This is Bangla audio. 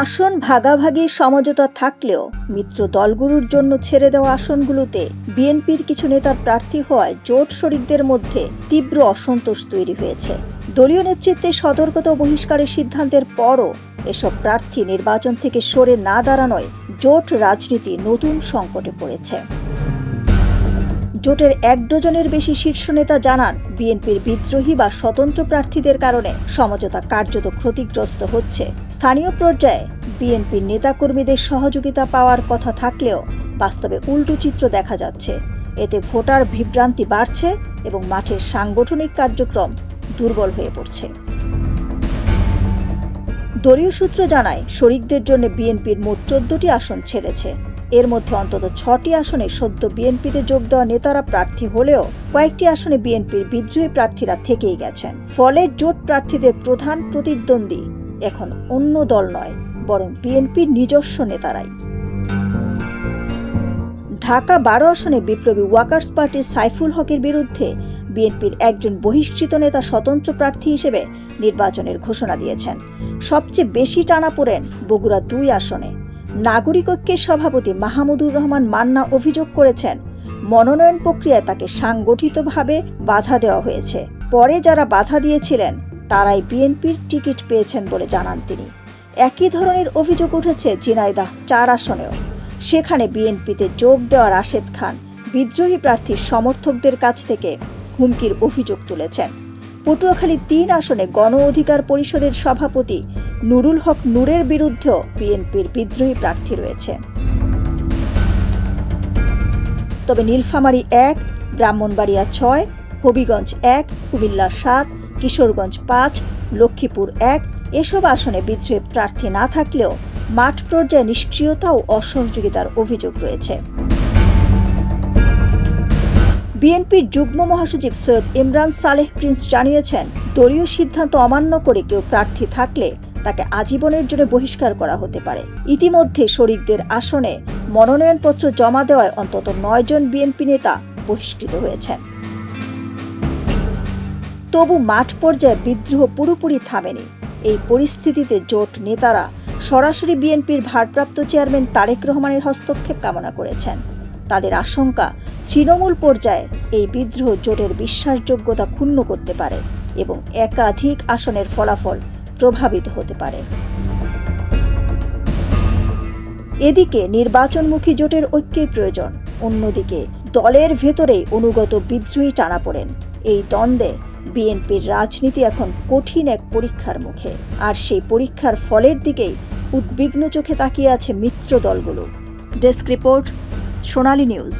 আসন ভাগাভাগির সমঝোতা থাকলেও মিত্র দলগুলোর জন্য ছেড়ে দেওয়া আসনগুলোতে বিএনপির কিছু নেতার প্রার্থী হওয়ায় জোট শরিকদের মধ্যে তীব্র অসন্তোষ তৈরি হয়েছে। দলীয় নেতৃত্বে সতর্কতা ও বহিষ্কারের সিদ্ধান্তের পরও এসব প্রার্থী নির্বাচন থেকে সরে না দাঁড়ানোয় জোট রাজনীতি নতুন সংকটে পড়েছে। জোটের ১ ডজনের বেশি শীর্ষ নেতা জানান, বিএনপির বিদ্রোহী বা স্বতন্ত্র প্রার্থীদের কারণে সমঝোতা কার্যত ক্ষতিগ্রস্ত হচ্ছে। স্থানীয় পর্যায়ে বিএনপির নেতাকর্মীদের সহযোগিতা পাওয়ার কথা থাকলেও বাস্তবে উল্টো চিত্র দেখা যাচ্ছে। এতে ভোটার বিভ্রান্তি বাড়ছে এবং মাঠের সাংগঠনিক কার্যক্রম দুর্বল হয়ে পড়ছে। দলীয় সূত্র জানায়, শরিকদের জন্য বিএনপির মোট ১৪টি আসন ছেড়েছে। এর মধ্যে অন্তত ৬টি আসনে সদ্য বিএনপিতে যোগ দেওয়া নেতারা প্রার্থী হলেও কয়েকটি আসনে বিএনপির বিদ্রোহী প্রার্থীরা থেকেই গেছেন। ফলে জোট প্রার্থীদের প্রধান প্রতিদ্বন্দ্বী এখন অন্য দল নয়, বরং বিএনপির নিজস্ব নেতারাই। ঢাকা ১২ আসনে বিপ্লবী ওয়ার্কার্স পার্টির সাইফুল হকের বিরুদ্ধে বিএনপির একজন বহিষ্কৃত নেতা স্বতন্ত্র প্রার্থী হিসেবে নির্বাচনের ঘোষণা দিয়েছেন। সবচেয়ে বেশি টানাপোড়েন বগুড়া ২ আসনে। নাগরিক ঐক্যের সভাপতি মাহমুদুর রহমান মান্না অভিযোগ করেছেন, মনোনয়ন প্রক্রিয়ায় তাকে সাংগঠিতভাবে বাধা দেওয়া হয়েছে। পরে যারা বাধা দিয়েছিলেন তারাই বিএনপির টিকিট পেয়েছেন বলে জানান তিনি। একই ধরনের অভিযোগ উঠেছে ঝিনাইদহ ৪ আসনেও। সেখানে বিএনপিতে যোগ দেওয়া রাশেদ খান বিদ্রোহী প্রার্থীর সমর্থকদের কাছ থেকে হুমকির অভিযোগ তুলেছেন। পটুয়াখালী ৩ আসনে গণ অধিকার পরিষদের সভাপতি নুরুল হক নূরের বিরুদ্ধেও বিএনপির বিদ্রোহী প্রার্থী রয়েছে। তবে নীলফামারী ১, ব্রাহ্মণবাড়িয়া ৬, হবিগঞ্জ ১, কুমিল্লা ৭, কিশোরগঞ্জ ৫, লক্ষ্মীপুর ১ এসব আসনে বিদ্রোহী প্রার্থী না থাকলেও মাঠ পর্যায়ে নিষ্ক্রিয়তা ও অসহযোগিতার অভিযোগ রয়েছে। বিএনপির যুগ্ম মহাসচিব সৈয়দ ইমরান সালেহ প্রিন্স জানিয়েছেন, দলীয় সিদ্ধান্ত অমান্য করে কেউ প্রার্থী থাকলে তাকে আজীবনের জন্য বহিষ্কার করা হতে পারে। ইতিমধ্যে শরিকদের আসনে মনোনয়নপত্র জমা দেওয়ায় অন্তত ৯ জন বিএনপি নেতা বহিষ্কৃত হয়েছেন। তবু মাঠ পর্যায়ে বিদ্রোহ পুরোপুরি থামেনি। এই পরিস্থিতিতে জোট নেতারা সরাসরি বিএনপির ভারপ্রাপ্ত চেয়ারম্যান তারেক রহমানের হস্তক্ষেপ কামনা করেছেন। তাদের আশঙ্কা, তৃণমূল পর্যায়ে এই বিদ্রোহ জোটের বিশ্বাসযোগ্যতা ক্ষুণ্ণ করতে পারে এবং একাধিক আসনের ফলাফল প্রভাবিত হতে পারে। এদিকে নির্বাচনমুখী জোটের ঐক্যের প্রয়োজন, অন্যদিকে দলের ভেতরেই অনুগত বিদ্রোহী টানাপোড়েন। এই দ্বন্দ্বে বিএনপির রাজনীতি এখন কঠিন এক পরীক্ষার মুখে, আর সেই পরীক্ষার ফলের দিকেই উদ্বিগ্ন চোখে তাকিয়ে আছে মিত্র দলগুলো। ডেস্ক রিপোর্ট, সোনালী নিউজ।